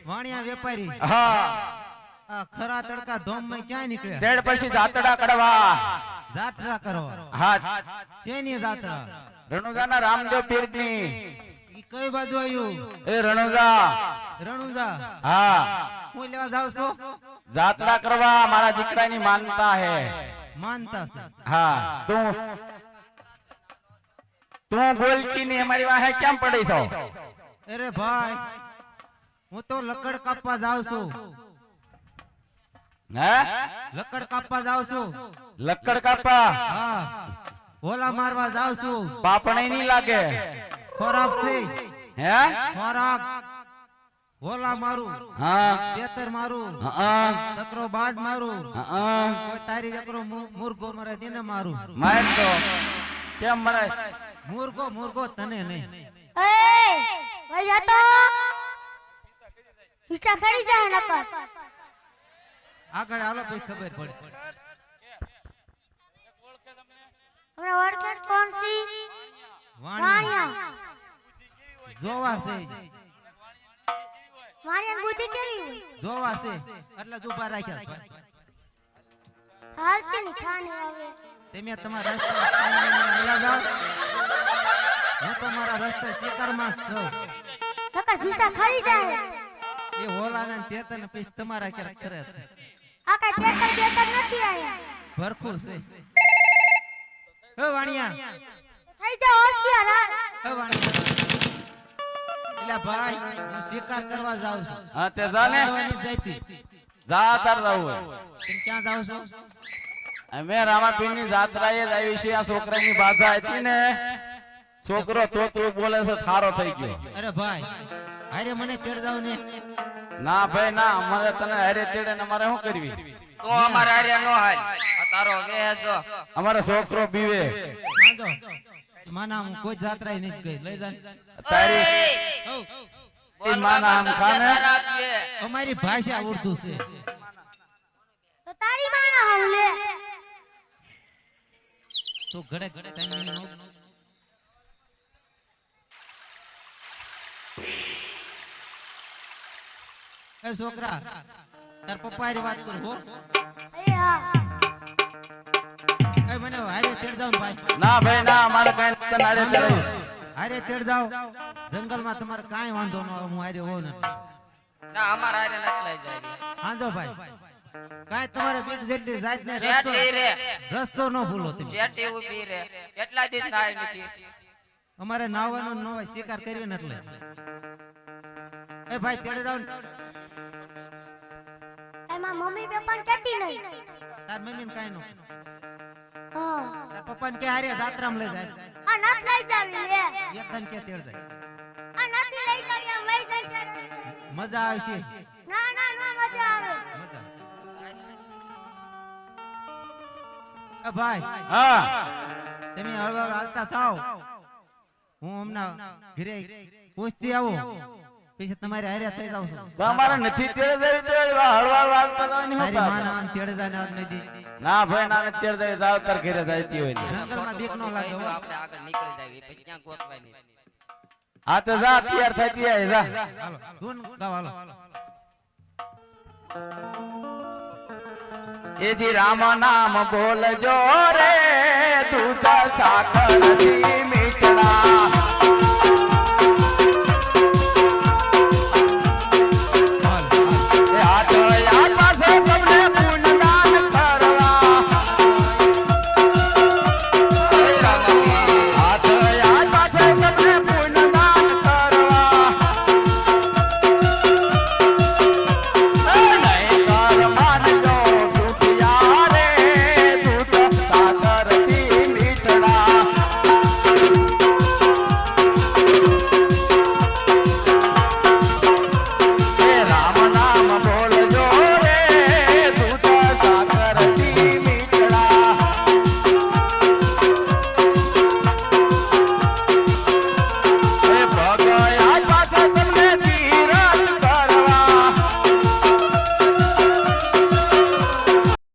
વાણિયા વેપારી હા આ ખરા તડકા ધોમ માં ક્યાં નીકળ્યા તેડ પછી જાતડા કડવા જાત્રા કરવા હા શેની જાત્રા રણુજાના રામદેવ પીરની ઈ કઈ બાજુ આવ્યું એ રણુજા રણુજા હા હું લેવા જાવ છો જાત્રા કરવા મારા દીકરાની માનતા હે માનતા છે હા તું બોલતી ની અમારી વાહે કેમ પડી છો અરે ભાઈ હું તો લકડ કાપવા જાવ છું હે લકડ કાપવા જાવ છું લક્કડ કાપા હા ઓલા મારવા જાવ છું પાપણે નહીં લાગે ખોરાક છે હે ખોરાક ઓલા મારું હા તેતર મારું હા ચક્રો બાજ મારું હા કોઈ તારી ચક્રો મુર્ગો મરે તેને મારું માર તો કેમ મરે મુર્ગો તને નહીં એ ભાઈ જાતો હિસ્સા ખરી જાય નકર આગળ હાલો કોઈ ખબર પડે हमरा ઓળખે કોણ સી વાણિયા જોવા છે વાણિયા બુદ્ધિ કેવી જોવા છે એટલે જ ઉભા રાખ્યા છે. હાલતી ની ખાને આવે તમે તમારા રસ્તે હાલ્યા જાઓ હું તો મારા રસ્તે શિકારમાં જ છું નકર હિસ્સા ખરી જાય એ હોલાના તેતન પછી તમારા ક્યારેક ખરે આ કઈ પેપર નથી આયા ભરખું છે હે વાણિયા થઈ જા હોશિયાર હે વાણિયા એલા ભાઈ હું શિકાર કરવા જાઉં છું હા તે જા ને જવાની જઈતી જા તાર જાવું તમે ક્યાં જાવ છો અમે રામાપીરની જાત્રાએ જ આવી છે આ છોકરાની બાધા હતી ને છોકરો તોતરું બોલે છે થારો થઈ ગયો અરે ભાઈ અરે મને તેડ જાવ ને ના ભાઈ ના અમારે તને હારે તેડે ને અમારે શું કરવી તો અમારે હારે નો હાલ આ તારો વેજો અમારો છોકરો બીવે આજો માના હું કોઈ જાત્રાએ નથી ગઈ લઈ જા તારી એ માના આમ ખાને અમારી ભાષા ઉર્દુ છે તો તારી માના હું લે તો ઘડે ઘડે ટાઈમ નો એ છોકરા તાર પપ્પા હારી વાત કર હો એ હા એ મને હારે તેડ જાવ ને ભાઈ ના ભાઈ ના અમારે કઈ તને હારે તેડે હારે તેડ જાવ જંગલમાં તમારે કાઈ વાંધો ન આવે હું હારે હોઉં ને ના અમારે હારે નથી લઈ જાય આંધો ભાઈ કાઈ તમારે બીક જેટલી જાત ને જેટલી રે રસ્તો ન ભૂલો તમે જેટલી ઊભી રે કેટલા દિન થાય નથી અમારે નાવાનો ન હોય શિકાર કર્યો ને એટલે એ ભાઈ તેડ જાવ ને એમાં મમ્મી પપ્પાને કેતી નહીં તાર મમ્મીને કાઈ નો હા તાર પપ્પાને કે હારે જાત્રામાં લઈ જાય આ નત લઈ જાવી લે એકદમ કે તેડ જાય આ નથી લઈ જાવી આમ લઈ જાય મજા આવશે ના ના ના મજા આવે મજા એ ભાઈ હા તમે હળવળ હાલતા થાવ હું હમણાં ઘરે પૂછતી આવું પછી તમારે હારે થઈ જાવ છું તો અમારે નથી તેડે જવી તો હળવા વાગતા જવાની તારી હોતા માના આમ તેડે જાને આજ નથી ના ભાઈ ના નથી તેડે જવી જાવ તાર ઘરે જઈતી હોય ને જંગલમાં બીક ન લાગે હો. આપણે આગળ નીકળી જાવી પછી ક્યાં ગોતવાય નહીં આ તો જા તૈયાર થતી આય જા હાલો ધૂન ગાવ હાલો એજી રામ નામ બોલજો રે દૂધ સાકર થી મીઠડા